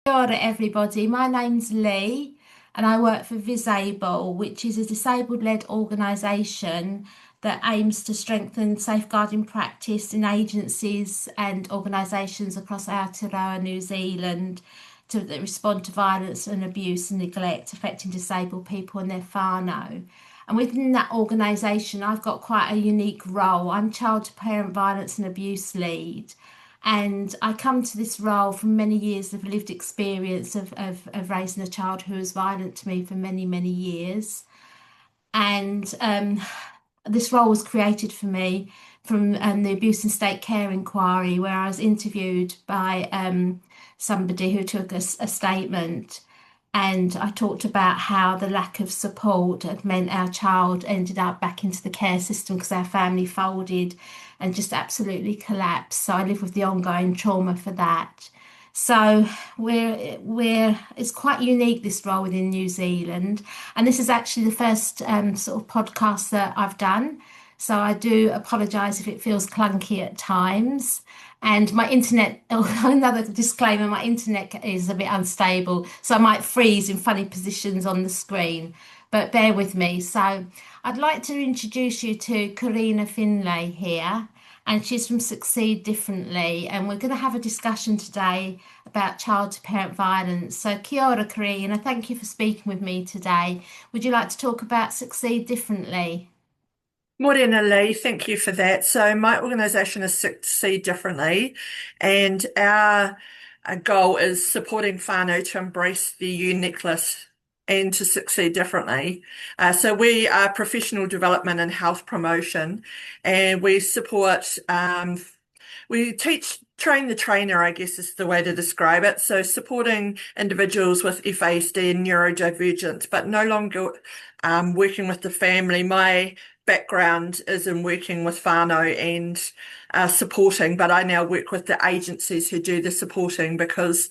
Kia ora, everybody. My name's Lee, and I work for VisAble, which is a disabled-led organisation that aims to strengthen safeguarding practice in agencies and organisations across Aotearoa, New Zealand, that respond to violence and abuse and neglect affecting disabled people and their whānau. And within that organisation, I've got quite a unique role. I'm child to parent violence and abuse lead. And I come to this role from many years of lived experience of raising a child who was violent to me for many, many years. And this role was created for me from the Abuse and State Care Inquiry, where I was interviewed by somebody who took a statement. And I talked about how the lack of support had meant our child ended up back into the care system because our family folded and just absolutely collapsed. So I live with the ongoing trauma for that. So we're it's quite unique, this role within New Zealand, and this is actually the first sort of podcast that I've done. So I do apologise if it feels clunky at times. And my internet, another disclaimer, my internet is a bit unstable, so I might freeze in funny positions on the screen, but bear with me. So I'd like to introduce you to Karena Findlay here, and she's from Succeed Differently, and we're going to have a discussion today about child to parent violence. So kia ora, Karena, thank you for speaking with me today. Would you like to talk about Succeed Differently? Morena Lee, thank you for that. So my organisation is Succeed Differently, and our goal is supporting whānau to embrace their uniqueness and to succeed differently. So we are professional development and health promotion, and we support, we train the trainer, I guess is the way to describe it. So supporting individuals with FASD and neurodivergence, but no longer working with the family. My background is in working with whānau and supporting, but I now work with the agencies who do the supporting because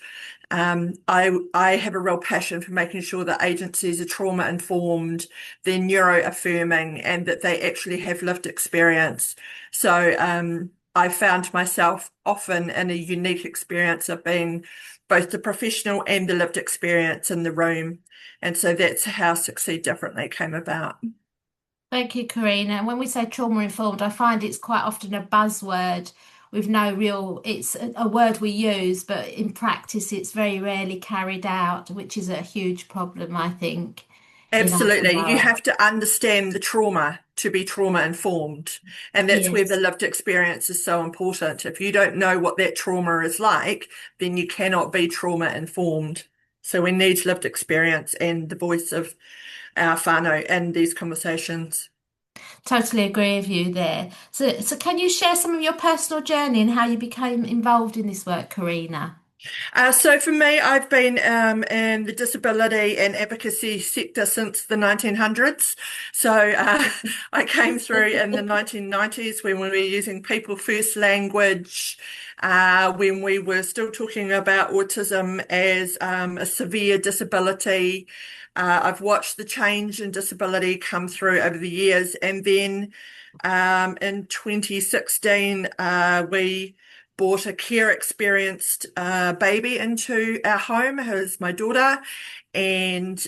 I have a real passion for making sure that agencies are trauma informed, they're neuro affirming, and that they actually have lived experience. So I found myself often in a unique experience of being both the professional and the lived experience in the room. And so that's how Succeed Differently came about. Thank you, Karina. And when we say trauma informed, I find it's quite often a buzzword with no real, it's a word we use, but in practice, it's very rarely carried out, which is a huge problem, I think, in Absolutely. You Aotearoa. have to understand the trauma to be trauma informed. And that's where the Yes. lived experience is so important. If you don't know what that trauma is like, then you cannot be trauma informed. So we need lived experience and the voice of our whānau in these conversations. Totally agree with you there. So can you share some of your personal journey and how you became involved in this work, Karina? So for me, I've been in the disability and advocacy sector since the 1900s. So I came through in the 1990s when we were using people first language, when we were still talking about autism as a severe disability. I've watched the change in disability come through over the years. And then in 2016, we brought a care experienced baby into our home, who's my daughter. And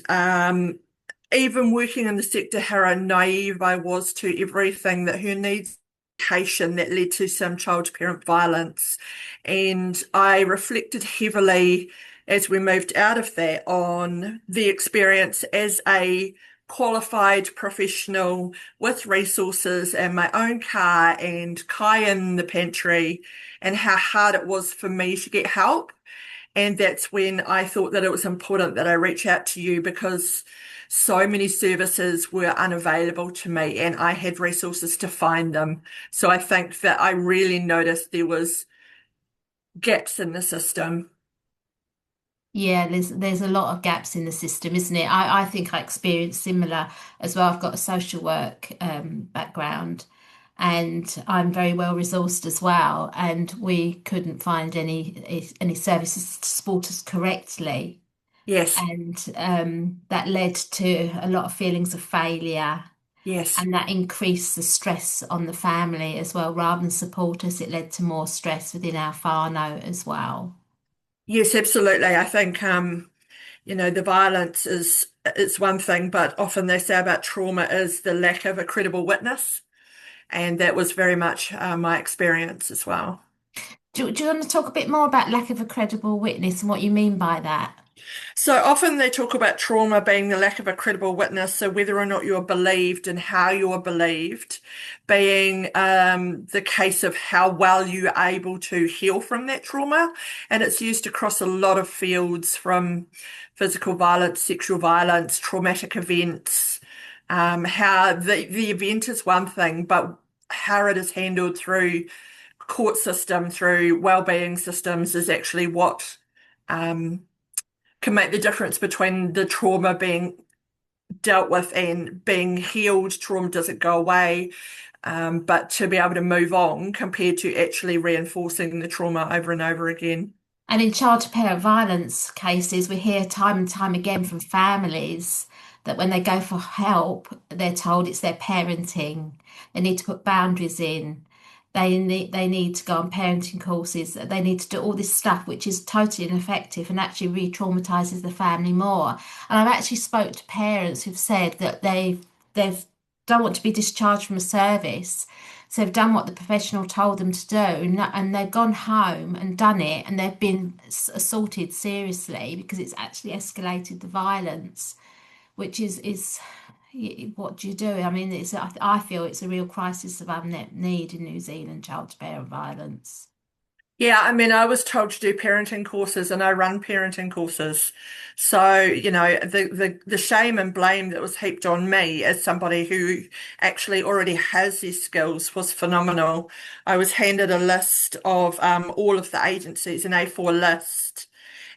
even working in the sector, how naive I was to everything that her needs education that led to some child parent violence. And I reflected heavily as we moved out of that on the experience as a qualified professional with resources and my own car and Kai in the pantry and how hard it was for me to get help. And that's when I thought that it was important that I reach out to you because so many services were unavailable to me and I had resources to find them. So I think that I really noticed there was gaps in the system. Yeah, there's a lot of gaps in the system, isn't it? I think I experienced similar as well. I've got a social work background and I'm very well resourced as well. And we couldn't find any services to support us correctly. Yes, And that led to a lot of feelings of failure. yes. And that increased the stress on the family as well. Rather than support us, it led to more stress within our whānau as well. Yes, absolutely. I think the violence is one thing, but often they say about trauma is the lack of a credible witness, and that was very much my experience as well. Do you want to talk a bit more about lack of a credible witness and what you mean by that? So often they talk about trauma being the lack of a credible witness, so whether or not you're believed and how you're believed, being the case of how well you're able to heal from that trauma. And it's used across a lot of fields from physical violence, sexual violence, traumatic events. How the event is one thing, but how it is handled through court system, through well-being systems is actually what um, can make the difference between the trauma being dealt with and being healed. Trauma doesn't go away, but to be able to move on compared to actually reinforcing the trauma over and over again. And in child to parent violence cases, we hear time and time again from families that when they go for help, they're told it's their parenting. They need to put boundaries in. They need to go on parenting courses. They need to do all this stuff, which is totally ineffective and actually re-traumatizes the family more. And I've actually spoke to parents who've said that they've don't want to be discharged from a service, so they've done what the professional told them to do, and they've gone home and done it, and they've been assaulted seriously because it's actually escalated the violence, which is what do you do? I mean, I feel it's a real crisis of unmet need in New Zealand, child to parent violence. Yeah, I mean, I was told to do parenting courses and I run parenting courses. So, the shame and blame that was heaped on me as somebody who actually already has these skills was phenomenal. I was handed a list of all of the agencies, an A4 list,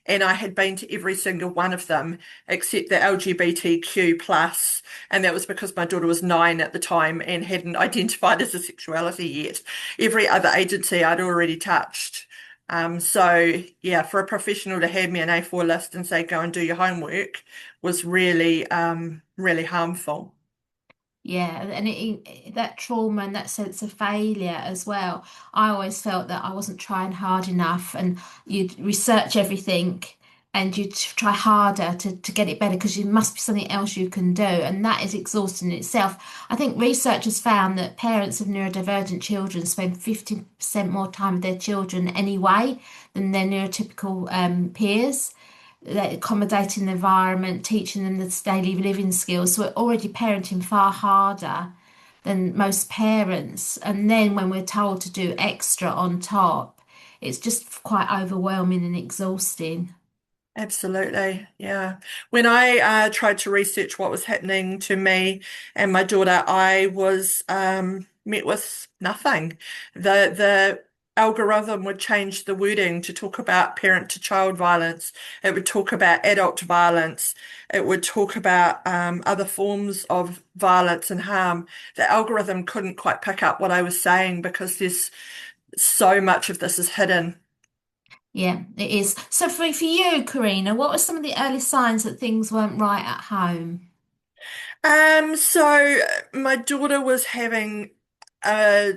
and I had been to every single one of them except the LGBTQ plus, and that was because my daughter was 9 at the time and hadn't identified as a sexuality yet. Every other agency I'd already touched. So yeah, for a professional to hand me an A4 list and say go and do your homework was really really harmful. Yeah, and that trauma and that sense of failure as well. I always felt that I wasn't trying hard enough, and you'd research everything and you'd try harder to get it better because there must be something else you can do, and that is exhausting in itself. I think research has found that parents of neurodivergent children spend 50% more time with their children anyway than their neurotypical peers, that accommodating the environment, teaching them the daily living skills. So we're already parenting far harder than most parents. And then when we're told to do extra on top, it's just quite overwhelming and exhausting. Absolutely, yeah. When I tried to research what was happening to me and my daughter, I was met with nothing. The algorithm would change the wording to talk about parent to child violence. It would talk about adult violence. It would talk about other forms of violence and harm. The algorithm couldn't quite pick up what I was saying because there's so much of this is hidden. Yeah, it is. So for you, Karina, what were some of the early signs that things weren't right at home? So my daughter was having a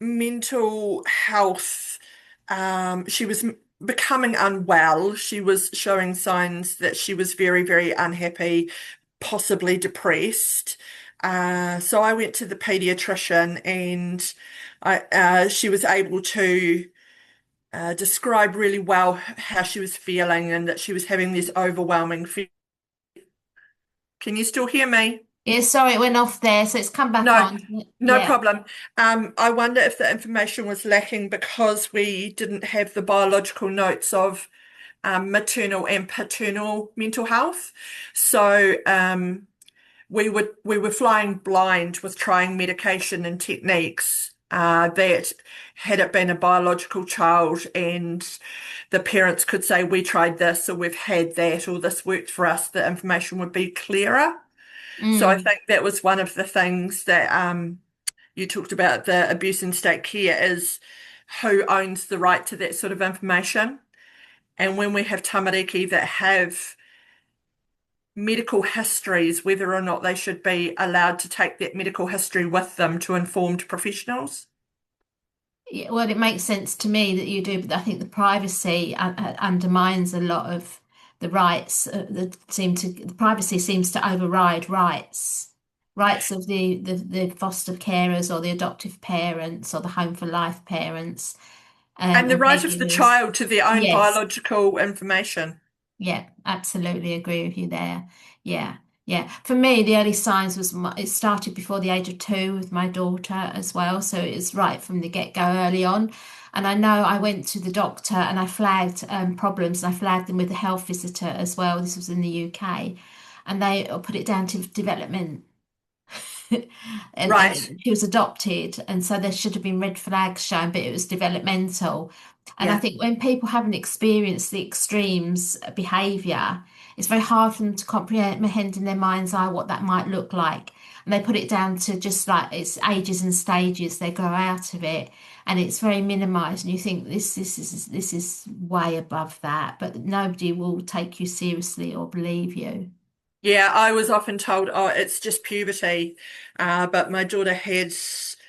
mental health. She was becoming unwell. She was showing signs that she was very, very unhappy, possibly depressed. So I went to the pediatrician and she was able to describe really well how she was feeling and that she was having this overwhelming feeling. Can you still hear me? Yeah, sorry, it went off there, so it's come back No, on. no Yeah. problem. I wonder if the information was lacking because we didn't have the biological notes of maternal and paternal mental health. So we were flying blind with trying medication and techniques that had it been a biological child and the parents could say we tried this or we've had that or this worked for us, the information would be clearer. So I Mm. think that was one of the things that you talked about the abuse in state care is who owns the right to that sort of information. And when we have tamariki that have medical histories, whether or not they should be allowed to take that medical history with them to informed professionals. Yeah, well, it makes sense to me that you do, but I think the privacy undermines a lot of the rights that seem to, the privacy seems to override rights of the foster carers or the adoptive parents or the home for life parents And the and right of the caregivers. child to their own Yes. biological information. Yeah, absolutely agree with you there. Yeah, yeah. For me, the early signs was it started before the age of 2 with my daughter as well, so it was right from the get-go early on. And I know I went to the doctor and I flagged problems, and I flagged them with the health visitor as well. This was in the UK, and they put it down to development. And Right. she was adopted, and so there should have been red flags shown, but it was developmental. And I Yeah. think when people haven't experienced the extremes behaviour, it's very hard for them to comprehend in their mind's eye what that might look like. And they put it down to just like it's ages and stages, they grow out of it, and it's very minimised. And you think this is way above that, but nobody will take you seriously or believe you. Yeah, I was often told, oh, it's just puberty. But my daughter had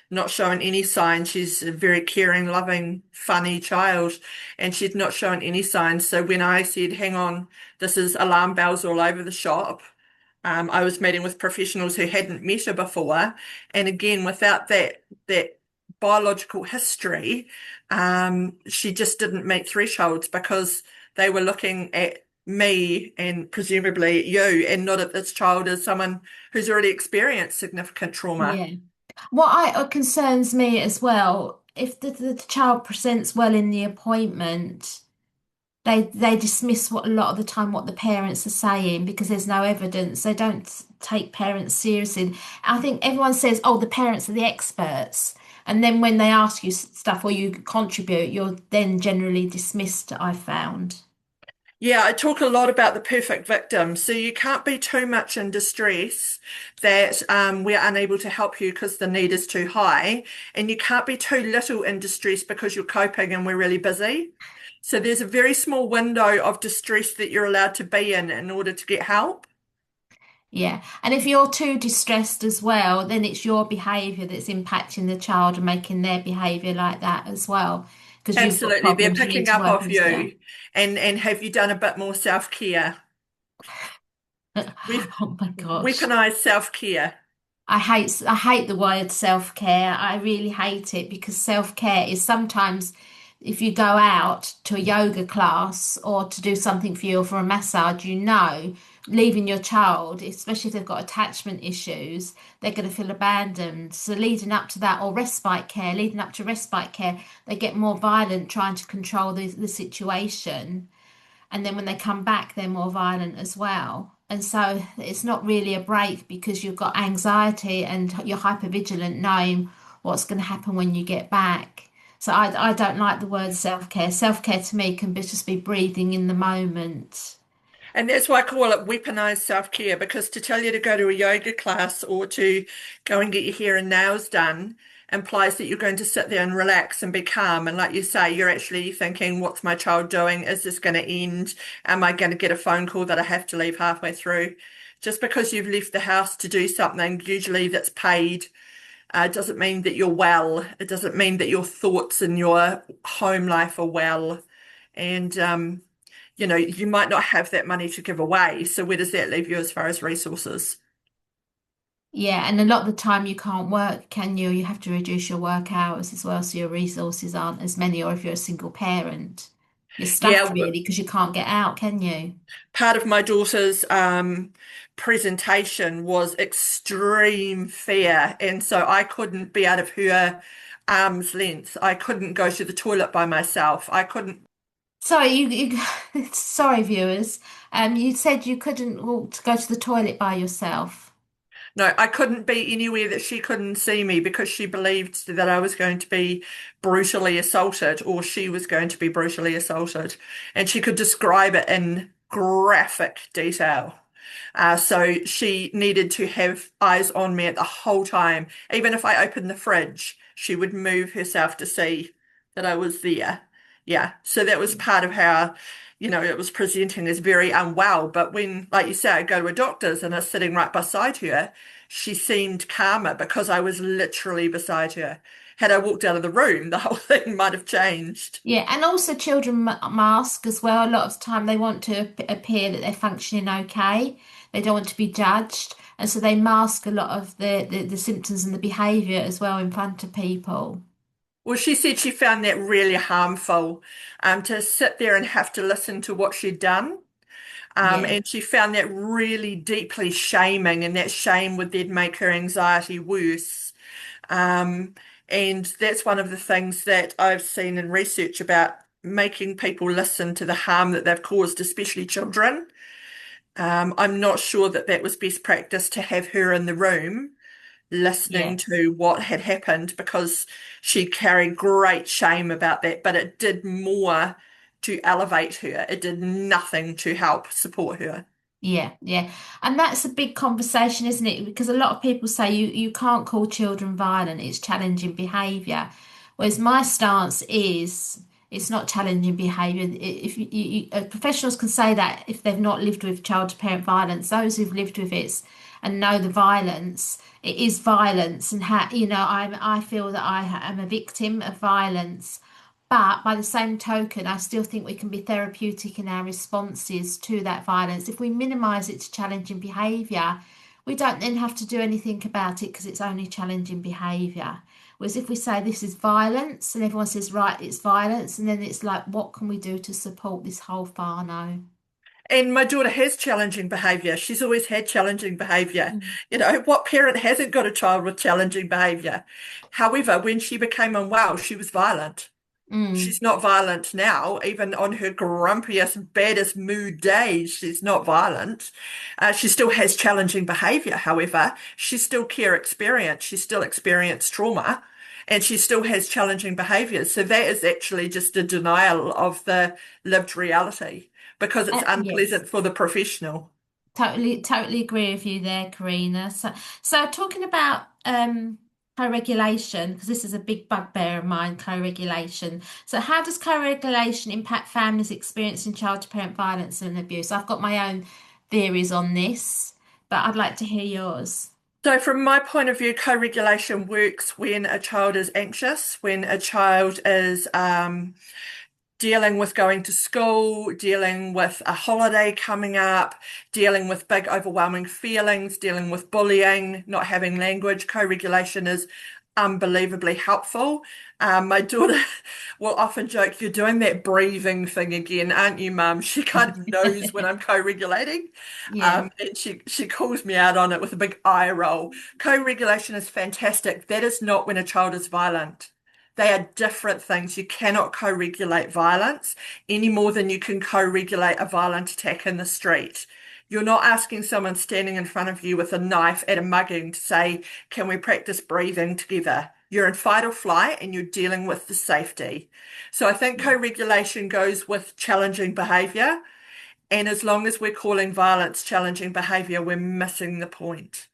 not shown any signs. She's a very caring, loving, funny child, and she'd not shown any signs. So when I said, hang on, this is alarm bells all over the shop, I was meeting with professionals who hadn't met her before. And again, without that biological history, she just didn't meet thresholds because they were looking at me and presumably at you and not at this child as someone who's already experienced significant trauma. Yeah. What concerns me as well, if the child presents well in the appointment, they dismiss what a lot of the time what the parents are saying because there's no evidence. They don't take parents seriously. I think everyone says, "Oh, the parents are the experts," and then when they ask you stuff or you contribute, you're then generally dismissed. I found. Yeah, I talk a lot about the perfect victim. So you can't be too much in distress that we're unable to help you because the need is too high. And you can't be too little in distress because you're coping and we're really busy. So there's a very small window of distress that you're allowed to be in order to get help. Yeah. And if you're too distressed as well, then it's your behaviour that's impacting the child and making their behaviour like that as well. Because you've got Absolutely. They're problems you need picking to up work off on together. you. And have you done a bit more self-care? We've Oh my gosh. weaponized self-care. I hate the word self-care. I really hate it because self-care is sometimes if you go out to a yoga class or to do something for you or for a massage, leaving your child, especially if they've got attachment issues, they're going to feel abandoned. So leading up to that or leading up to respite care, they get more violent trying to control the situation. And then when they come back, they're more violent as well. And so it's not really a break because you've got anxiety and you're hypervigilant knowing what's going to happen when you get back. So I don't like the word self-care. Self-care to me can just be breathing in the moment. And that's why I call it weaponized self-care, because to tell you to go to a yoga class or to go and get your hair and nails done implies that you're going to sit there and relax and be calm. And like you say, you're actually thinking, what's my child doing? Is this going to end? Am I going to get a phone call that I have to leave halfway through? Just because you've left the house to do something, usually that's paid, doesn't mean that you're well. It doesn't mean that your thoughts and your home life are well. And you might not have that money to give away. So where does that leave you as far as resources? Yeah, and a lot of the time you can't work, can you? You have to reduce your work hours as well, so your resources aren't as many, or if you're a single parent, you're stuffed Yeah, really because you can't get out, can you? part of my daughter's presentation was extreme fear, and so I couldn't be out of her arm's length. I couldn't go to the toilet by myself. I couldn't. Sorry, sorry, viewers. You said you couldn't walk to go to the toilet by yourself. No, I couldn't be anywhere that she couldn't see me because she believed that I was going to be brutally assaulted or she was going to be brutally assaulted. And she could describe it in graphic detail. So she needed to have eyes on me at the whole time. Even if I opened the fridge, she would move herself to see that I was there. Yeah. So that was part of how, it was presenting as very unwell. But when, like you say, I go to a doctor's and I was sitting right beside her, she seemed calmer because I was literally beside her. had I walked out of the room, the whole thing might have changed. Yeah, and also children mask as well. A lot of the time they want to appear that they're functioning okay. They don't want to be judged, and so they mask a lot of the symptoms and the behaviour as well in front of people. Well, she said she found that really harmful, to sit there and have to listen to what she'd done. Yeah, And she found that really deeply shaming, and that shame would then make her anxiety worse. Um, and that's one of the things that I've seen in research about making people listen to the harm that they've caused, especially children. I'm not sure that that was best practice to have her in the room listening yeah. to what had happened, because she carried great shame about that, but it did more to elevate her. It did nothing to help support her. Yeah, yeah. And that's a big conversation, isn't it? Because a lot of people say you can't call children violent, it's challenging behaviour. Whereas my stance is it's not challenging behaviour. If professionals can say that if they've not lived with child to parent violence, those who've lived with it and know the violence, it is violence. And I feel that am a victim of violence. But by the same token, I still think we can be therapeutic in our responses to that violence. If we minimise it to challenging behaviour, we don't then have to do anything about it because it's only challenging behaviour. Whereas if we say this is violence and everyone says, right, it's violence, and then it's like, what can we do to support this whole whānau? And my daughter has challenging behaviour. She's always had challenging behaviour. Mm. You know, what parent hasn't got a child with challenging behaviour? However, when she became unwell, she was violent. Mm. She's not violent now, even on her grumpiest, baddest mood days. She's not violent. She still has challenging behavior. However, she's still care experienced. She still experienced trauma, and she still has challenging behaviors. So that is actually just a denial of the lived reality, because it's Yes. unpleasant for the professional. Totally agree with you there, Karina. So talking about co-regulation, because this is a big bugbear of mine, co-regulation. So how does co-regulation impact families experiencing child-to-parent violence and abuse? I've got my own theories on this, but I'd like to hear yours. So, from my point of view, co-regulation works when a child is anxious, when a child is dealing with going to school, dealing with a holiday coming up, dealing with big overwhelming feelings, dealing with bullying, not having language. Co-regulation is unbelievably helpful. My daughter will often joke, "You're doing that breathing thing again, aren't you, Mum?" She kind of knows when I'm co-regulating. Yeah. And she calls me out on it with a big eye roll. Co-regulation is fantastic. That is not when a child is violent. They are different things. You cannot co-regulate violence any more than you can co-regulate a violent attack in the street. You're not asking someone standing in front of you with a knife at a mugging to say, "Can we practice breathing together?" You're in fight or flight and you're dealing with the safety. So I think co-regulation goes with challenging behavior. And as long as we're calling violence challenging behavior, we're missing the point.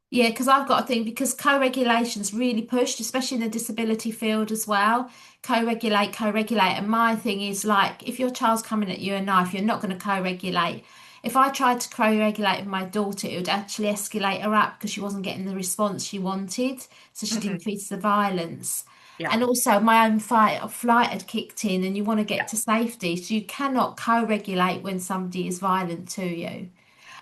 Yeah, because I've got a thing because co-regulation's really pushed, especially in the disability field as well. Co-regulate, co-regulate. And my thing is like, if your child's coming at you a knife, you're not going to co-regulate. If I tried to co-regulate with my daughter, it would actually escalate her up because she wasn't getting the response she wanted. So she'd Mhm. increase the violence. Yeah. And also my own fight or flight had kicked in and you want to get Yeah. to safety. So you cannot co-regulate when somebody is violent to you.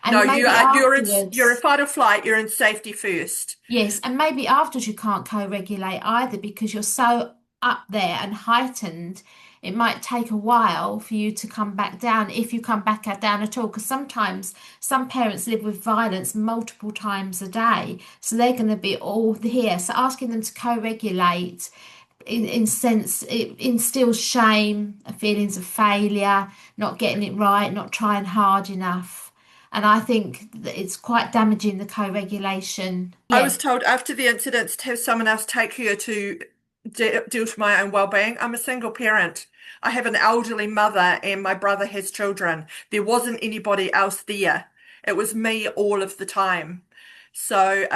No, And maybe you're in afterwards. fight or flight, you're in safety first. Yes, and maybe afterwards you can't co-regulate either because you're so up there and heightened. It might take a while for you to come back down if you come back down at all. Because sometimes some parents live with violence multiple times a day, so they're going to be all here. So asking them to co-regulate in sense it instills shame, feelings of failure, not getting it right, not trying hard enough. And I think that it's quite damaging the co-regulation. I Yeah. was told after the incidents to have someone else take her to deal with my own well-being. I'm a single parent. I have an elderly mother and my brother has children. There wasn't anybody else there. It was me all of the time. So,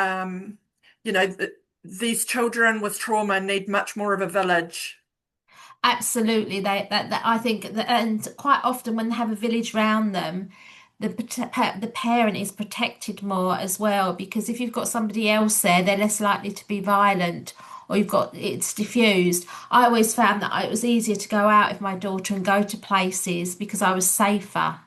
you know, these children with trauma need much more of a village. Absolutely, that I think that, and quite often when they have a village round them, the parent is protected more as well because if you've got somebody else there, they're less likely to be violent or you've got it's diffused. I always found that it was easier to go out with my daughter and go to places because I was safer.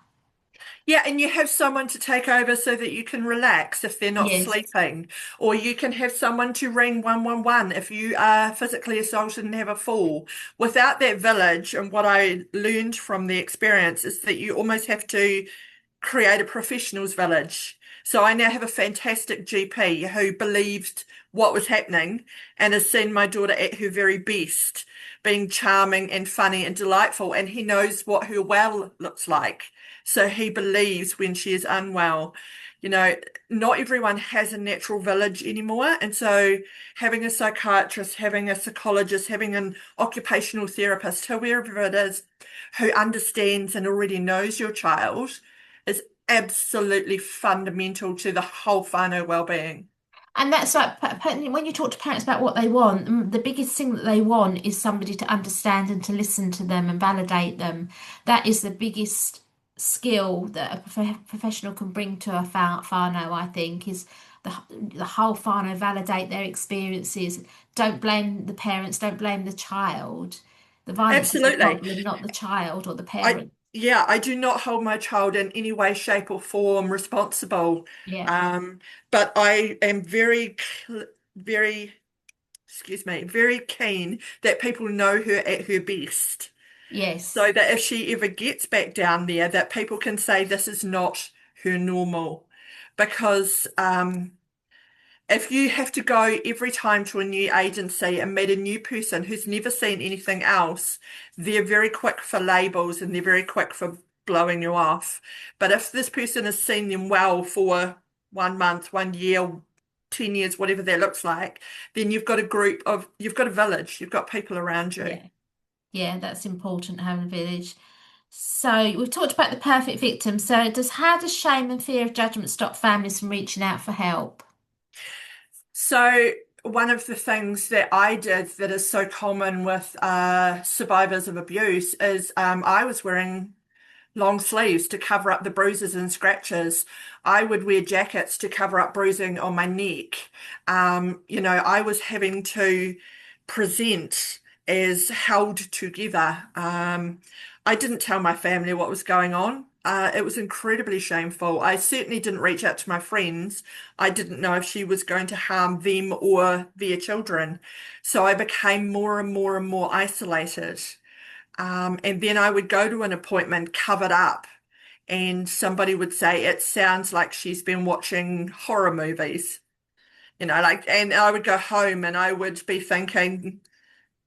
Yeah, and you have someone to take over so that you can relax if they're not Yes, sleeping, or you can have someone to ring 111 if you are physically assaulted and have a fall. Without that village, and what I learned from the experience is that you almost have to create a professionals village. So I now have a fantastic GP who believed what was happening and has seen my daughter at her very best, being charming and funny and delightful, and he knows what her well looks like. So he believes when she is unwell. You know, not everyone has a natural village anymore. And so having a psychiatrist, having a psychologist, having an occupational therapist, whoever it is, who understands and already knows your child is absolutely fundamental to the whole whānau well-being. and that's like when you talk to parents about what they want, the biggest thing that they want is somebody to understand and to listen to them and validate them. That is the biggest skill that a professional can bring to a whānau, I think, is the whole whānau validate their experiences. Don't blame the parents, don't blame the child. The violence is the Absolutely. problem, not the child or the I parent. Yeah, I do not hold my child in any way, shape, or form responsible. Yeah. Um, but I am very, excuse me, very keen that people know her at her best. Yes. So that if she ever gets back down there, that people can say this is not her normal. Because if you have to go every time to a new agency and meet a new person who's never seen anything else, they're very quick for labels and they're very quick for blowing you off. But if this person has seen them well for 1 month, 1 year, 10 years, whatever that looks like, then you've got a village, you've got people around you. Yeah. Yeah, that's important, having a village. So we've talked about the perfect victim. So how does shame and fear of judgment stop families from reaching out for help? So, one of the things that I did that is so common with survivors of abuse is I was wearing long sleeves to cover up the bruises and scratches. I would wear jackets to cover up bruising on my neck. I was having to present as held together. I didn't tell my family what was going on. It was incredibly shameful. I certainly didn't reach out to my friends. I didn't know if she was going to harm them or their children. So I became more and more and more isolated. And then I would go to an appointment covered up, and somebody would say, it sounds like she's been watching horror movies, and I would go home and I would be thinking,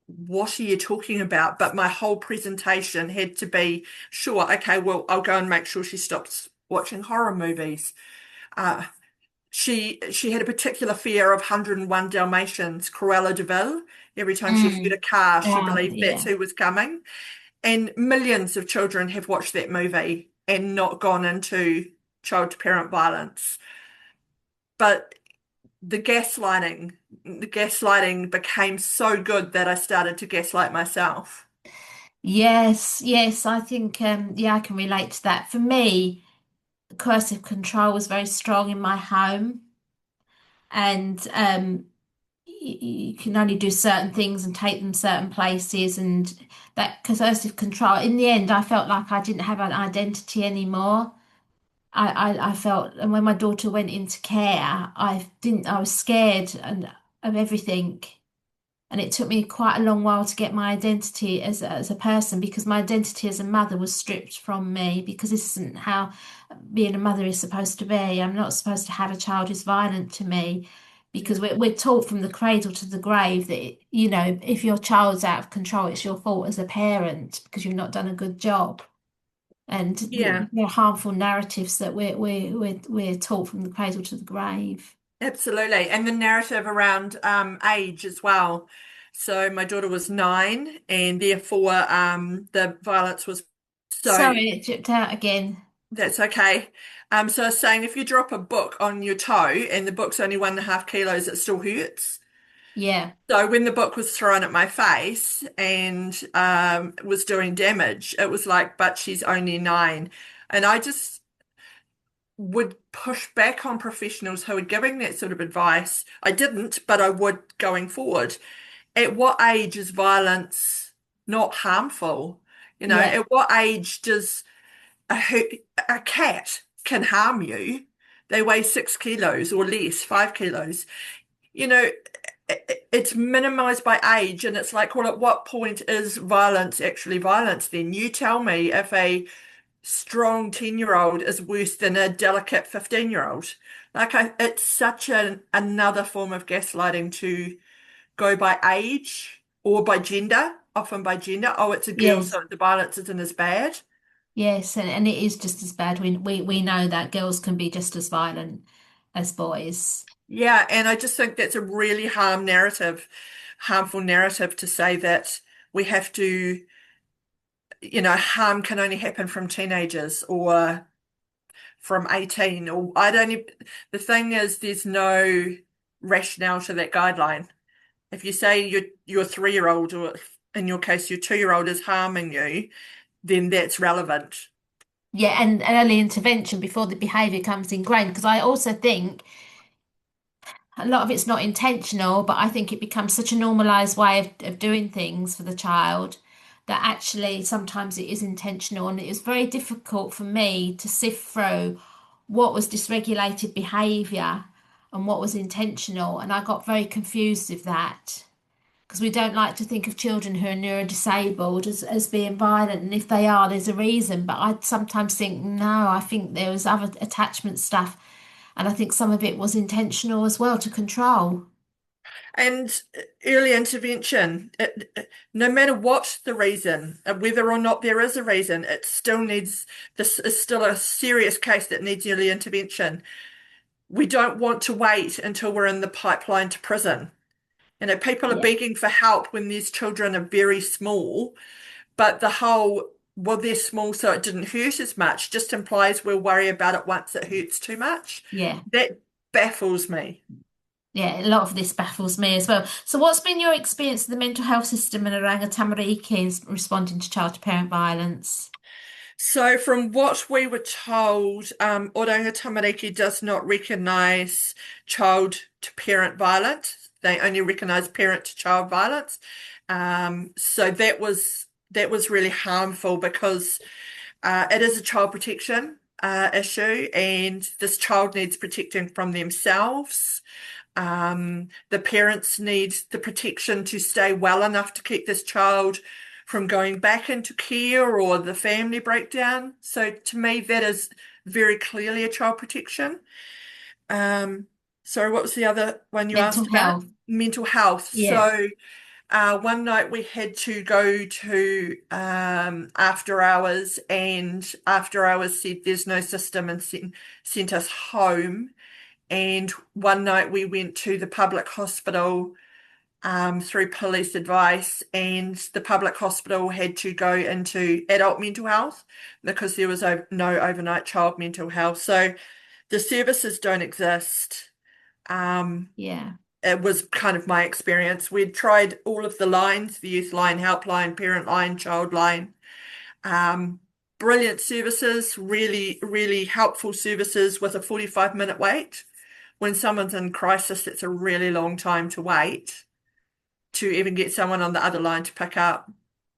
what are you talking about? But my whole presentation had to be, sure, okay, well, I'll go and make sure she stops watching horror movies. Uh, she had a particular fear of 101 Dalmatians, Cruella de Vil. Every time she heard a Mm. car, she believed that's Yeah. who was coming. And millions of children have watched that movie and not gone into child to parent violence. But the gaslighting became so good that I started to gaslight myself. Yes, yes, I think yeah, I can relate to that. For me, coercive control was very strong in my home, and you can only do certain things and take them certain places, and that coercive control. In the end, I felt like I didn't have an identity anymore. I felt, and when my daughter went into care, I was scared of everything. And it took me quite a long while to get my identity as a person because my identity as a mother was stripped from me because this isn't how being a mother is supposed to be. I'm not supposed to have a child who's violent to me because Yeah. we're taught from the cradle to the grave that, if your child's out of control, it's your fault as a parent because you've not done a good job. And Yeah, the harmful narratives that we're taught from the cradle to the grave. absolutely. And the narrative around age as well. So my daughter was 9, and therefore the violence was so Sorry, it chipped out again. that's okay. So I was saying if you drop a book on your toe and the book's only 1.5 kilos, it still hurts. Yeah. So when the book was thrown at my face and was doing damage, it was like, but she's only 9. And I just would push back on professionals who are giving that sort of advice. I didn't, but I would going forward. At what age is violence not harmful? Yeah, At what age does a cat can harm you? They weigh 6 kilos or less, 5 kilos. You know, it's minimized by age, and it's like, well, at what point is violence actually violence then? You tell me if a strong 10-year-old is worse than a delicate 15-year-old. It's such another form of gaslighting to go by age or by gender, often by gender. Oh, it's a girl, yes, so the violence isn't as bad. yes, and it is just as bad. We know that girls can be just as violent as boys. Yeah, and I just think that's a really harmful narrative to say that we have to, harm can only happen from teenagers or from 18 or I don't even, the thing is there's no rationale to that guideline. If you say your 3-year-old or in your case your 2-year-old is harming you, then that's relevant. Yeah, and early intervention before the behaviour comes ingrained. Because I also think a lot of it's not intentional, but I think it becomes such a normalized way of doing things for the child that actually sometimes it is intentional. And it was very difficult for me to sift through what was dysregulated behaviour and what was intentional. And I got very confused with that because we don't like to think of children who are neurodisabled as being violent. And if they are, there's a reason. But I sometimes think, no, I think there was other attachment stuff. And I think some of it was intentional as well to control. And early intervention, no matter what the reason, whether or not there is a reason, this is still a serious case that needs early intervention. We don't want to wait until we're in the pipeline to prison. People are Yeah, begging for help when these children are very small, but well, they're small, so it didn't hurt as much, just implies we'll worry about it once it hurts too much. yeah, That baffles me. yeah. A lot of this baffles me as well. So, what's been your experience of the mental health system in Orangatamarique in responding to child-to-parent violence? So, from what we were told, Oranga Tamariki does not recognise child to parent violence. They only recognise parent to child violence. So that was really harmful because it is a child protection issue, and this child needs protecting from themselves. The parents need the protection to stay well enough to keep this child from going back into care or the family breakdown. So to me, that is very clearly a child protection. Um, sorry, what was the other one you Mental asked about? health. Mental health. Yeah, So one night we had to go to after hours, and after hours said there's no system and sent us home. And one night we went to the public hospital through police advice, and the public hospital had to go into adult mental health because there was no overnight child mental health. So the services don't exist. Um, yeah, it was kind of my experience. We'd tried all of the lines, the youth line, helpline, parent line, child line. Um, Brilliant services, really, really helpful services with a 45-minute wait. When someone's in crisis, it's a really long time to wait to even get someone on the other line to pick up.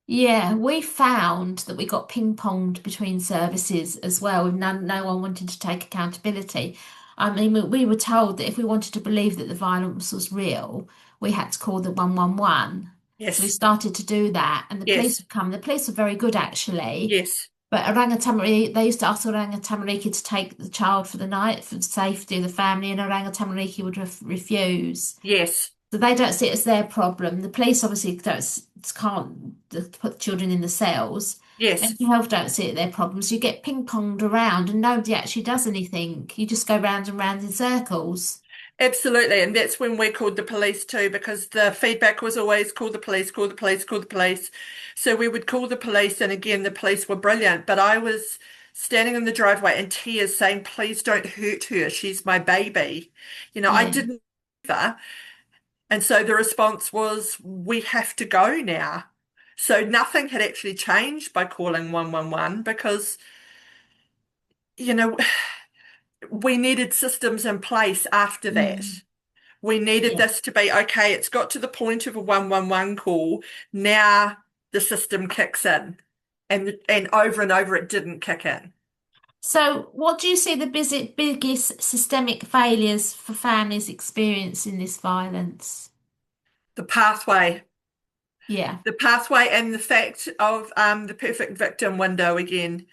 yeah. We found that we got ping-ponged between services as well, with no one wanting to take accountability. I mean, we were told that if we wanted to believe that the violence was real, we had to call the 111. So we Yes, started to do that, and the police yes, would come. The police were very good, actually. yes, But they used to ask Oranga to take the child for the night for the safety of the family, and Oranga would refuse. yes, So they don't see it as their problem. The police obviously can't put children in the cells. yes. Mental health don't see it their problems. You get ping-ponged around and nobody actually does anything. You just go round and round in circles. Absolutely. And that's when we called the police too, because the feedback was always call the police, call the police, call the police. So we would call the police, and again, the police were brilliant. But I was standing in the driveway in tears saying, please don't hurt her. She's my baby. I Yeah. didn't either. And so the response was, we have to go now. So nothing had actually changed by calling 111 because, you know, we needed systems in place after that. Mm. We needed Yeah. this to be okay, it's got to the point of a 111 call. Now the system kicks in. And over and over it didn't kick in. So, what do you see the biggest systemic failures for families experiencing this violence? The pathway. Yeah. The pathway and the fact of the perfect victim window again,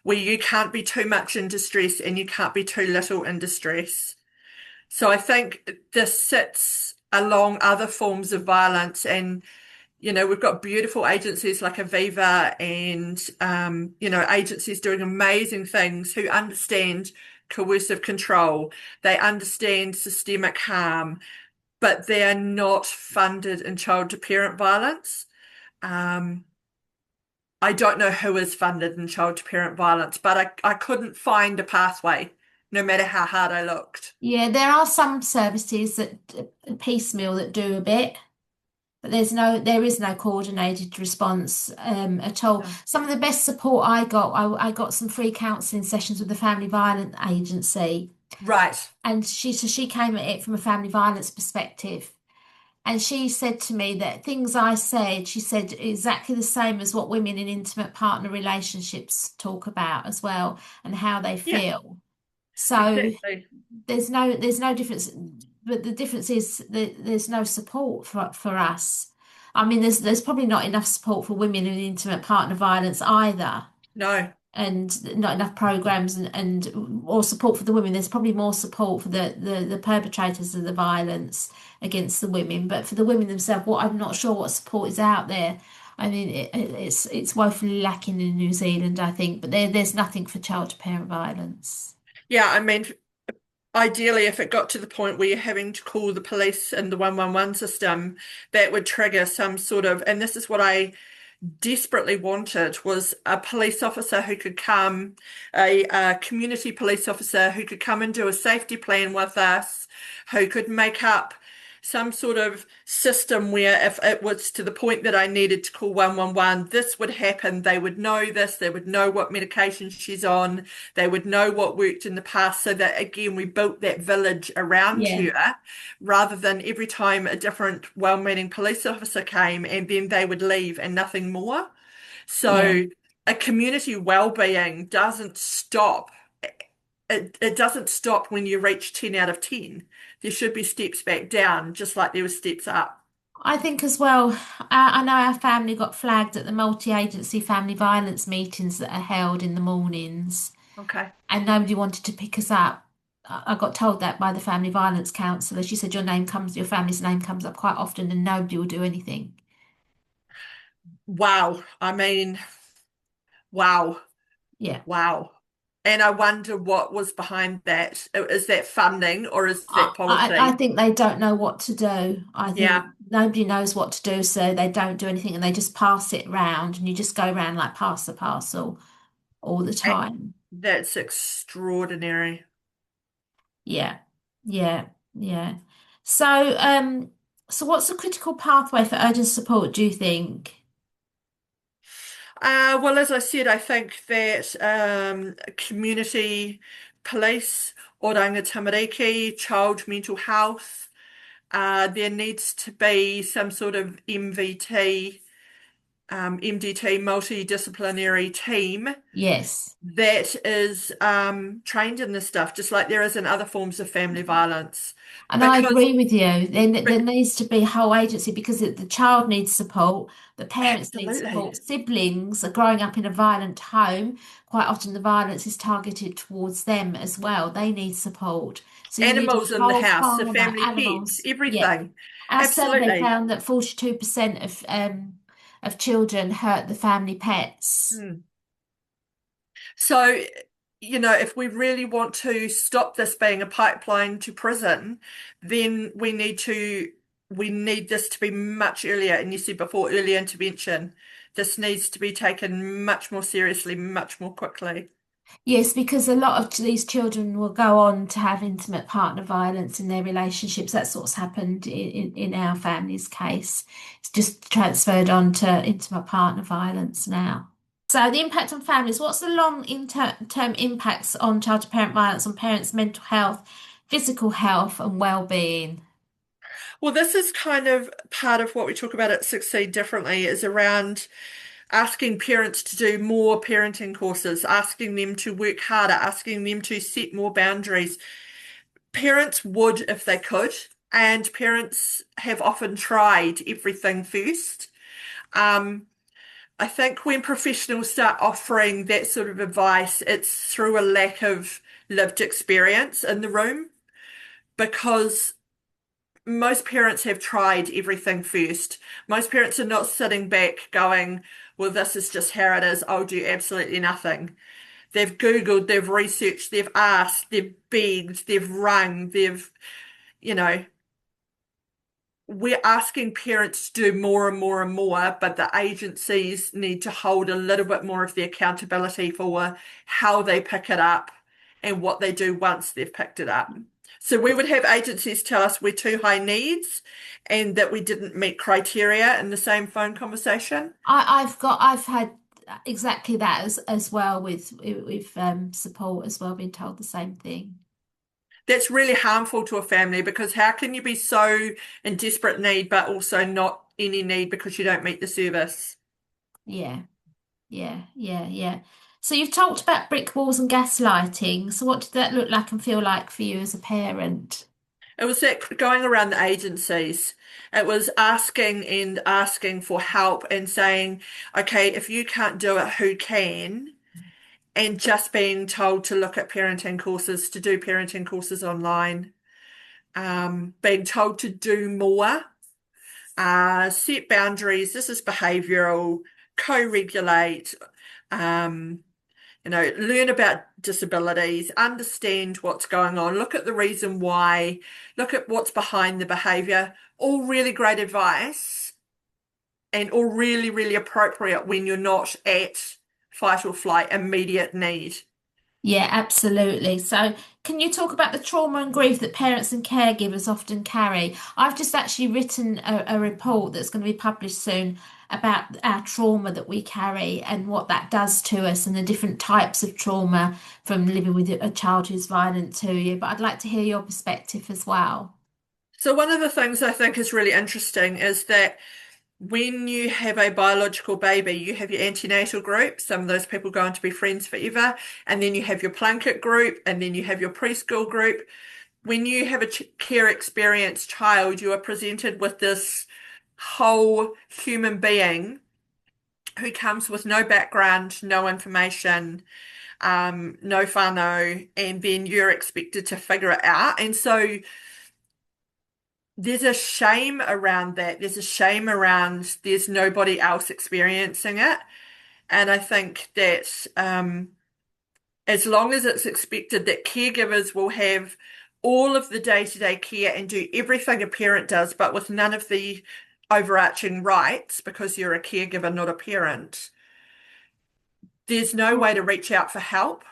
where you can't be too much in distress and you can't be too little in distress. So I think this sits along other forms of violence. And we've got beautiful agencies like Aviva and agencies doing amazing things who understand coercive control. They understand systemic harm, but they're not funded in child to parent violence. Um, I don't know who is funded in child to parent violence, but I couldn't find a pathway, no matter how hard I looked. Yeah, there are some services that piecemeal that do a bit, but there is no coordinated response at all. No. Some of the best support I got some free counselling sessions with the Family Violence Agency, Right. and she came at it from a family violence perspective. And she said to me that things I said, she said exactly the same as what women in intimate partner relationships talk about as well, and how they Yeah, feel. So exactly. there's no difference, but the difference is that there's no support for us. I mean, there's probably not enough support for women in intimate partner violence either, No. and not enough programs and or support for the women. There's probably more support for the perpetrators of the violence against the women, but for the women themselves, what I'm not sure what support is out there. I mean, it's woefully lacking in New Zealand, I think, but there's nothing for child to parent violence. Yeah, I mean, ideally, if it got to the point where you're having to call the police and the 111 system, that would trigger some sort of, and this is what I desperately wanted, was a police officer who could come, a community police officer who could come and do a safety plan with us, who could make up some sort of system where if it was to the point that I needed to call 111, this would happen. They would know this, they would know what medication she's on, they would know what worked in the past, so that again, we built that village around Yeah, her rather than every time a different well-meaning police officer came and then they would leave and nothing more. yeah. So a community well-being doesn't stop. It doesn't stop when you reach 10 out of 10. There should be steps back down, just like there were steps up. I think as well, I know our family got flagged at the multi-agency family violence meetings that are held in the mornings, Okay. and nobody wanted to pick us up. I got told that by the family violence counsellor. She said your family's name comes up quite often, and nobody will do anything. Wow. I mean, wow. Yeah. Wow. And I wonder what was behind that. Is that funding or is that I policy? think they don't know what to do. I think Yeah. nobody knows what to do, so they don't do anything and they just pass it round, and you just go around like pass the parcel all the Eh, time. That's extraordinary. Yeah, yeah, yeah. So, so what's the critical pathway for urgent support, do you think? Well, as I said, I think that community police, oranga tamariki, child mental health, there needs to be some sort of MDT, multidisciplinary team Yes. that is trained in this stuff, just like there is in other forms of family violence. And I Because, agree with you. There but needs to be a whole agency because the child needs support, the parents need absolutely. support, siblings are growing up in a violent home. Quite often the violence is targeted towards them as well. They need support. So you need a Animals in the whole house, the farmer, family pets, animals. Yeah. everything. Our survey Absolutely. found that 42% of children hurt the family pets. Hmm. So, if we really want to stop this being a pipeline to prison, then we need this to be much earlier. And you said before, early intervention. This needs to be taken much more seriously, much more quickly. Yes, because a lot of these children will go on to have intimate partner violence in their relationships. That's what's happened in our family's case. It's just transferred on to intimate partner violence now. So the impact on families, what's the long-term impacts on child-to-parent violence on parents' mental health, physical health, and well-being? Well, this is kind of part of what we talk about at Succeed Differently is around asking parents to do more parenting courses, asking them to work harder, asking them to set more boundaries. Parents would if they could, and parents have often tried everything first. Um, I think when professionals start offering that sort of advice, it's through a lack of lived experience in the room because most parents have tried everything first. Most parents are not sitting back going, well, this is just how it is. I'll do absolutely nothing. They've Googled, they've researched, they've asked, they've begged, they've rung, you know, we're asking parents to do more and more and more, but the agencies need to hold a little bit more of the accountability for how they pick it up and what they do once they've picked it up. So we would have agencies tell us we're too high needs and that we didn't meet criteria in the same phone conversation. I've had exactly that as well with support as well, being told the same thing. That's really harmful to a family because how can you be so in desperate need but also not any need because you don't meet the service? Yeah, yeah. So you've talked about brick walls and gaslighting. So what did that look like and feel like for you as a parent? It was that going around the agencies. It was asking and asking for help and saying, okay, if you can't do it, who can? And just being told to look at parenting courses, to do parenting courses online, being told to do more, set boundaries. This is behavioral, co-regulate, um, learn about disabilities, understand what's going on, look at the reason why, look at what's behind the behavior. All really great advice and all really, really appropriate when you're not at fight or flight, immediate need. Yeah, absolutely. So, can you talk about the trauma and grief that parents and caregivers often carry? I've just actually written a report that's going to be published soon about our trauma that we carry and what that does to us and the different types of trauma from living with a child who's violent to you. But I'd like to hear your perspective as well. So one of the things I think is really interesting is that when you have a biological baby, you have your antenatal group. Some of those people go on to be friends forever. And then you have your Plunkett group, and then you have your preschool group. When you have a care experienced child, you are presented with this whole human being who comes with no background, no information, no whānau, and then you're expected to figure it out. And so there's a shame around that. There's a shame around there's nobody else experiencing it. And I think that as long as it's expected that caregivers will have all of the day-to-day care and do everything a parent does, but with none of the overarching rights because you're a caregiver, not a parent, there's no way to reach out for help.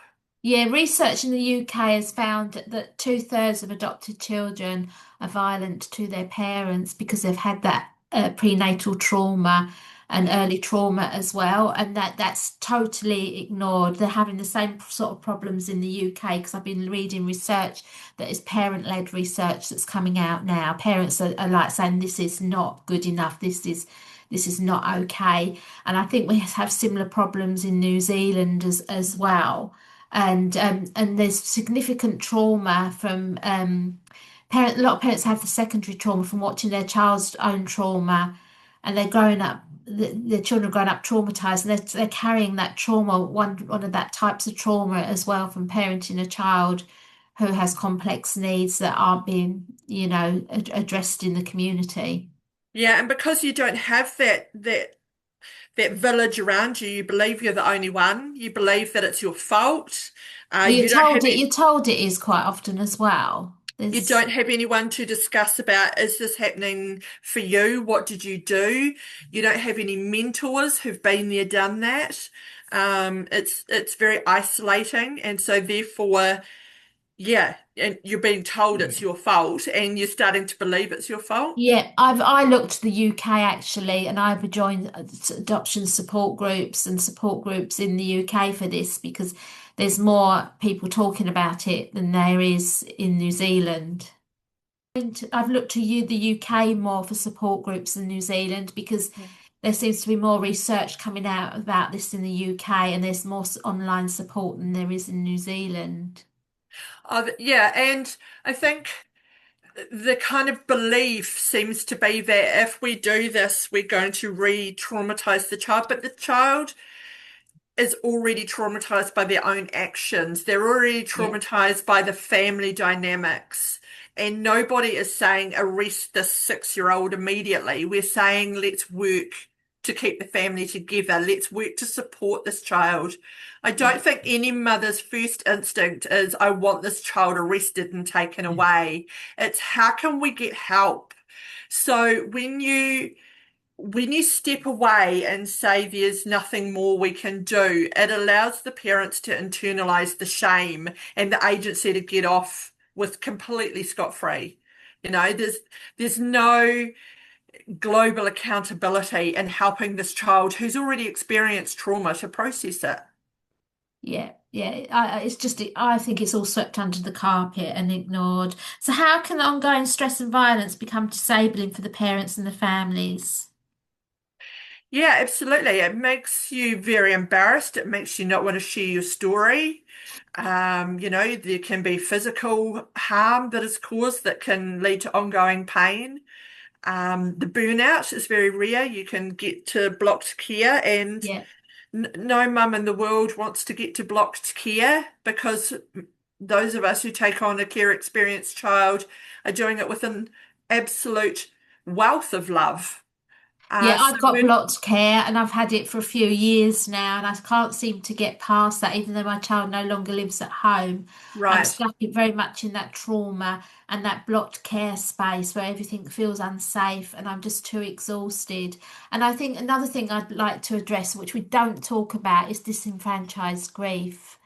Yeah, research in the UK has found that two-thirds of adopted children are violent to their parents because they've had that prenatal trauma and early trauma as well, and that's totally ignored. They're having the same sort of problems in the UK because I've been reading research that is parent-led research that's coming out now. Parents are like saying this is not good enough. This is not okay, and I think we have similar problems in New Zealand as well and there's significant trauma from a lot of parents have the secondary trauma from watching their child's own trauma and they're growing up the children are growing up traumatized and they're carrying that trauma one of that types of trauma as well from parenting a child who has complex needs that aren't being addressed in the community. Yeah, and because you don't have that village around you, you believe you're the only one. You believe that it's your fault. Well, You don't have you're told it is quite often as well. you There's don't have anyone to discuss about, is this happening for you? What did you do? You don't have any mentors who've been there, done that. It's very isolating, and so therefore Yeah, and you're being told it's your fault, and you're starting to believe it's your fault. Yeah, I looked to the UK actually, and I've joined adoption support groups and support groups in the UK for this because there's more people talking about it than there is in New Zealand. And I've looked to the UK more for support groups than New Zealand because Yeah. there seems to be more research coming out about this in the UK, and there's more online support than there is in New Zealand. Yeah, and I think the kind of belief seems to be that if we do this, we're going to re-traumatize the child, but the child is already traumatized by their own actions. They're already Yeah, traumatized by the family dynamics. And nobody is saying arrest this 6-year-old immediately. We're saying let's work to keep the family together. Let's work to support this child. I yeah, don't think any mother's first instinct is, I want this child arrested and taken away. It's how can we get help? So when you step away and say there's nothing more we can do, it allows the parents to internalize the shame and the agency to get off with completely scot-free. There's no global accountability in helping this child who's already experienced trauma to process it. yeah, yeah. It's just, I think it's all swept under the carpet and ignored. So, how can ongoing stress and violence become disabling for the parents and the families? Yeah, absolutely. It makes you very embarrassed. It makes you not want to share your story. There can be physical harm that is caused that can lead to ongoing pain. The burnout is very rare. You can get to blocked care, and Yeah. no mum in the world wants to get to blocked care because those of us who take on a care experienced child are doing it with an absolute wealth of love. Yeah, So I've got when blocked care and I've had it for a few years now, and I can't seem to get past that, even though my child no longer lives at home. I'm right, stuck very much in that trauma and that blocked care space where everything feels unsafe and I'm just too exhausted. And I think another thing I'd like to address, which we don't talk about, is disenfranchised grief.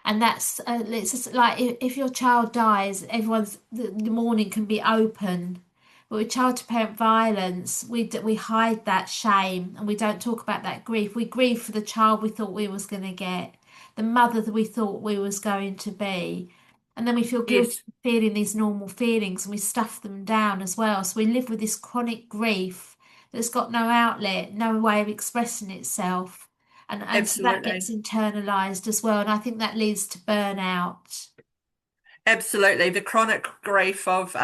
And that's it's just like if your child dies, the mourning can be open. But with child to parent violence, we hide that shame and we don't talk about that grief. We grieve for the child we thought we was going to get, the mother that we thought we was going to be, and then we feel guilty yes, for feeling these normal feelings and we stuff them down as well. So we live with this chronic grief that's got no outlet, no way of expressing itself. And so that gets absolutely. internalized as well. And I think that leads to burnout. Absolutely. The chronic grief of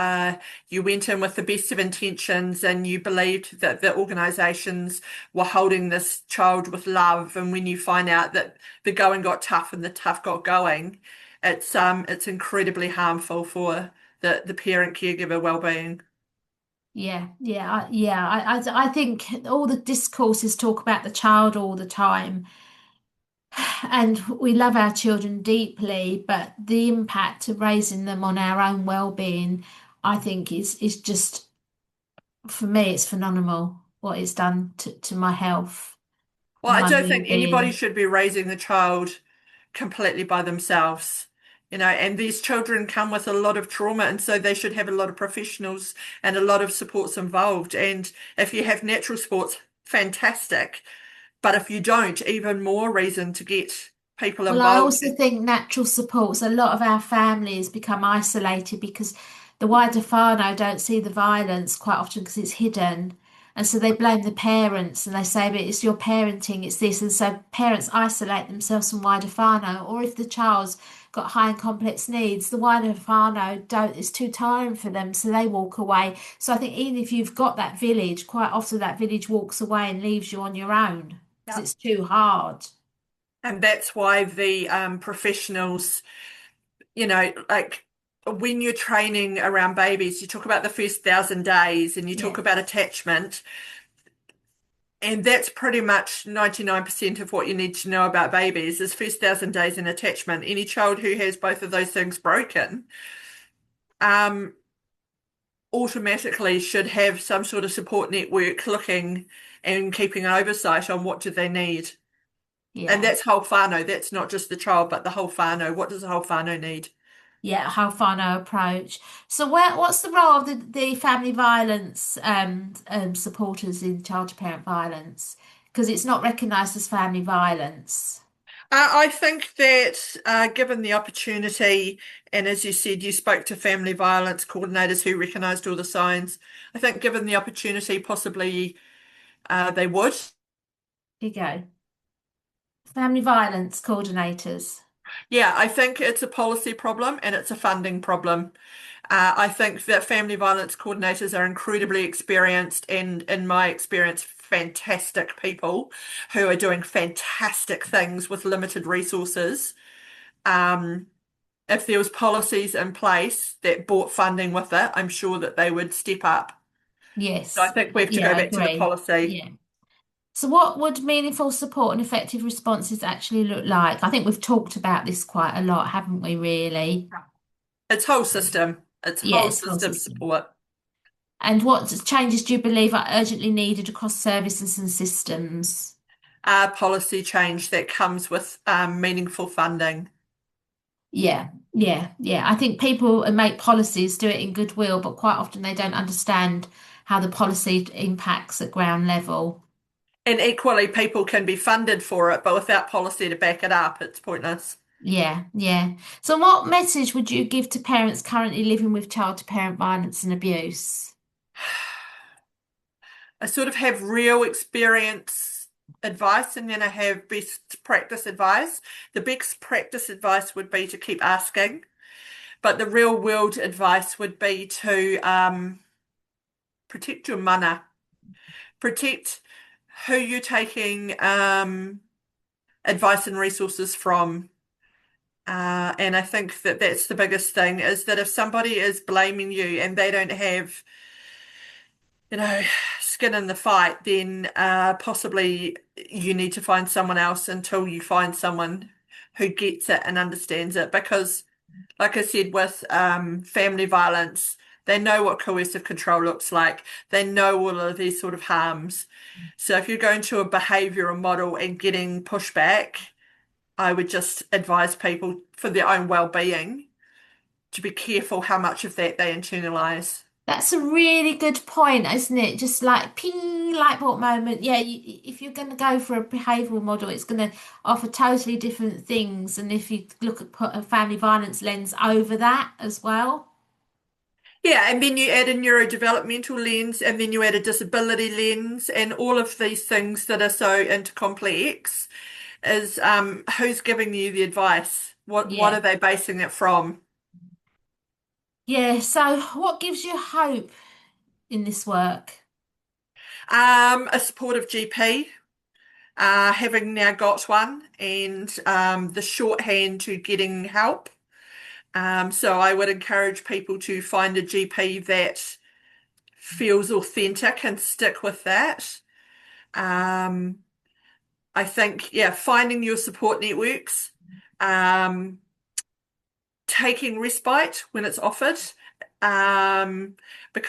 you went in with the best of intentions and you believed that the organizations were holding this child with love. And when you find out that the going got tough and the tough got going, it's incredibly harmful for the parent caregiver well-being. Yeah, yeah, I think all the discourses talk about the child all the time, and we love our children deeply, but the impact of raising them on our own well-being, I think, is just for me, it's phenomenal what it's done to my health Well, and I my don't think anybody well-being. should be raising the child completely by themselves. And these children come with a lot of trauma, and so they should have a lot of professionals and a lot of supports involved. And if you have natural supports, fantastic. But if you don't, even more reason to get people Well, I involved. also think natural supports. A lot of our families become isolated because the wider whānau don't see the violence quite often because it's hidden. And so they blame the parents and they say, but it's your parenting, it's this. And so parents isolate themselves from wider whānau. Or if the child's got high and complex needs, the wider whānau don't, it's too tiring for them, so they walk away. So I think even if you've got that village, quite often that village walks away and leaves you on your own because Yep. it's too hard. And that's why the professionals, like when you're training around babies, you talk about the first 1,000 days and you talk Yeah. about attachment. And that's pretty much 99% of what you need to know about babies is first 1,000 days in attachment. Any child who has both of those things broken, um, automatically should have some sort of support network looking and keeping an oversight on what do they need. And Yeah. that's whole whānau. That's not just the child, but the whole whānau. What does the whole whānau need? Yeah, how far no approach. So what's the role of the family violence supporters in child to parent violence? Because it's not recognised as family violence. I think that given the opportunity, and as you said, you spoke to family violence coordinators who recognised all the signs. I think given the opportunity, possibly they would. Here you go. Family violence coordinators. Yeah, I think it's a policy problem and it's a funding problem. I think that family violence coordinators are incredibly experienced and, in my experience, fantastic people who are doing fantastic things with limited resources. Um, if there was policies in place that brought funding with it, I'm sure that they would step up. So I Yes. think we have to Yeah, go I back to the agree. policy. Yeah. So what would meaningful support and effective responses actually look like? I think we've talked about this quite a lot, haven't we, really? It's whole system. It's whole Yes, whole system system. support. And what changes do you believe are urgently needed across services and systems? Policy change that comes with meaningful funding. Yeah, yeah, yeah. I think people make policies, do it in goodwill, but quite often they don't understand how the policy impacts at ground level. And equally, people can be funded for it, but without policy to back it up, it's pointless. Yeah, yeah. So what message would you give to parents currently living with child to parent violence and abuse? I sort of have real experience advice and then I have best practice advice. The best practice advice would be to keep asking, but the real world advice would be to protect your mana, protect who you're taking advice and resources from. And I think that that's the biggest thing is that if somebody is blaming you and they don't have, you know, skin in the fight, then possibly you need to find someone else until you find someone who gets it and understands it. Because, like I said, with family violence, they know what coercive control looks like. They know all of these sort of harms. So if you're going to a behavioural model and getting pushback, I would just advise people for their own well-being to be careful how much of that they internalize. That's a really good point, isn't it? Just like ping, light bulb moment. Yeah, if you're going to go for a behavioural model, it's going to offer totally different things. And if you look at put a family violence lens over that as well. Yeah, and then you add a neurodevelopmental lens, and then you add a disability lens, and all of these things that are so intercomplex is who's giving you the advice? What are Yeah. they basing it from? Yeah. So what gives you hope in this work? A supportive GP, having now got one, and the shorthand to getting help. So I would encourage people to find a GP that feels authentic and stick with that. Um, I think, yeah, finding your support networks, um, taking respite when it's offered, um,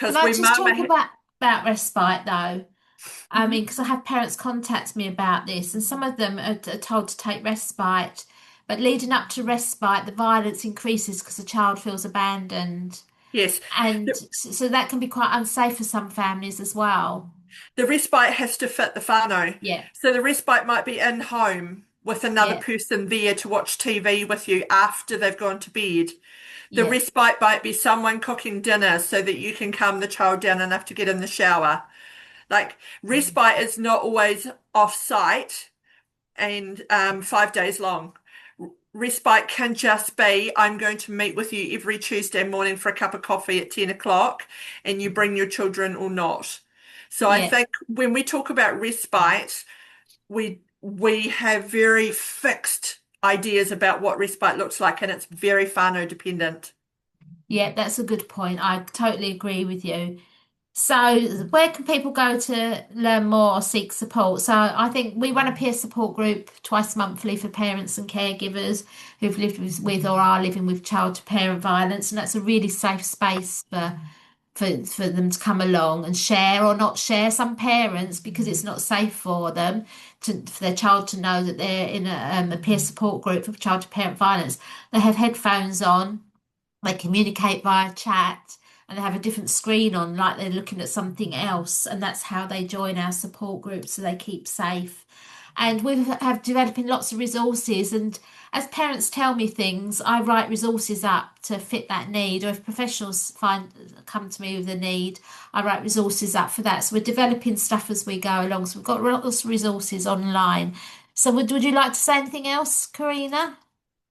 Can because I we just mama, talk about respite though? I mean, because I have parents contact me about this, and some of them are told to take respite, but leading up to respite, the violence increases because the child feels abandoned, yes, and the, so that can be quite unsafe for some families as well. the respite has to fit the whānau. Yeah, So the respite might be in home with another yeah, person there to watch TV with you after they've gone to bed. The yeah, respite might be someone cooking dinner so that you can calm the child down enough to get in the shower. Like respite is not always off site and 5 days long. Respite can just be I'm going to meet with you every Tuesday morning for a cup of coffee at 10 o'clock and you bring your children or not. So I yeah. think when we talk about respite, we have very fixed ideas about what respite looks like and it's very whānau dependent. Yeah, that's a good point. I totally agree with you. So, where can people go to learn more or seek support? So, I think we run a peer support group twice monthly for parents and caregivers who've lived with or are living with child to parent violence, and that's a really safe space for them to come along and share or not share. Some parents, because it's not safe for them for their child to know that they're in a peer support group for child to parent violence, they have headphones on They communicate via chat and they have a different screen on, like they're looking at something else, and that's how they join our support group so they keep safe. And we have developing lots of resources, and as parents tell me things, I write resources up to fit that need, or if professionals come to me with a need, I write resources up for that. So we're developing stuff as we go along. So we've got lots of resources online. So would you like to say anything else, Karina?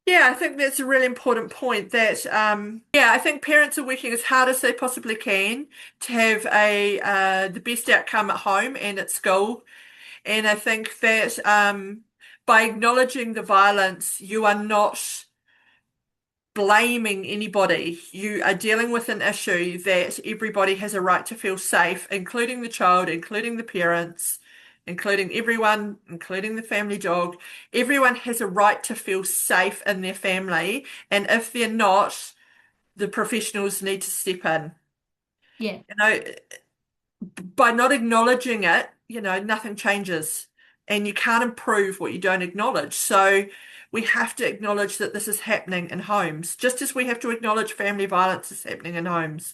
Yeah, I think that's a really important point that yeah, I think parents are working as hard as they possibly can to have a the best outcome at home and at school. And I think that by acknowledging the violence, you are not blaming anybody. You are dealing with an issue that everybody has a right to feel safe, including the child, including the parents, including everyone, including the family dog. Everyone has a right to feel safe in their family. And if they're not, the professionals need to step in. Yeah, You know, by not acknowledging it, nothing changes. And you can't improve what you don't acknowledge. So we have to acknowledge that this is happening in homes, just as we have to acknowledge family violence is happening in homes.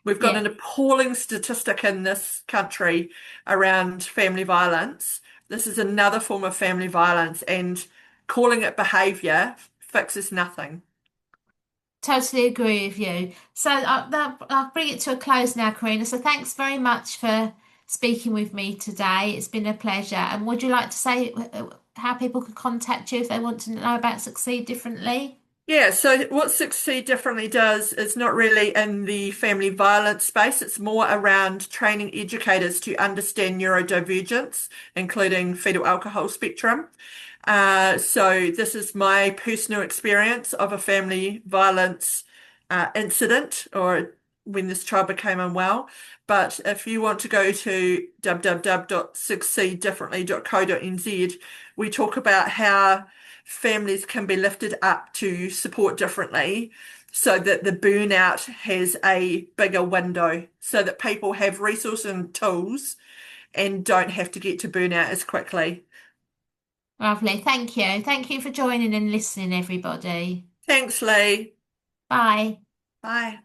We've got yeah. an appalling statistic in this country around family violence. This is another form of family violence, and calling it behaviour fixes nothing. Totally agree with you. So I'll bring it to a close now, Karina. So thanks very much for speaking with me today. It's been a pleasure. And would you like to say how people can contact you if they want to know about Succeed Differently? Yeah, so what Succeed Differently does is not really in the family violence space. It's more around training educators to understand neurodivergence, including fetal alcohol spectrum. So this is my personal experience of a family violence incident or when this child became unwell. But if you want to go to www.succeeddifferently.co.nz, we talk about how families can be lifted up to support differently so that the burnout has a bigger window, so that people have resources and tools and don't have to get to burnout as quickly. Lovely. Thank you. Thank you for joining and listening, everybody. Thanks, Lee. Bye. Bye.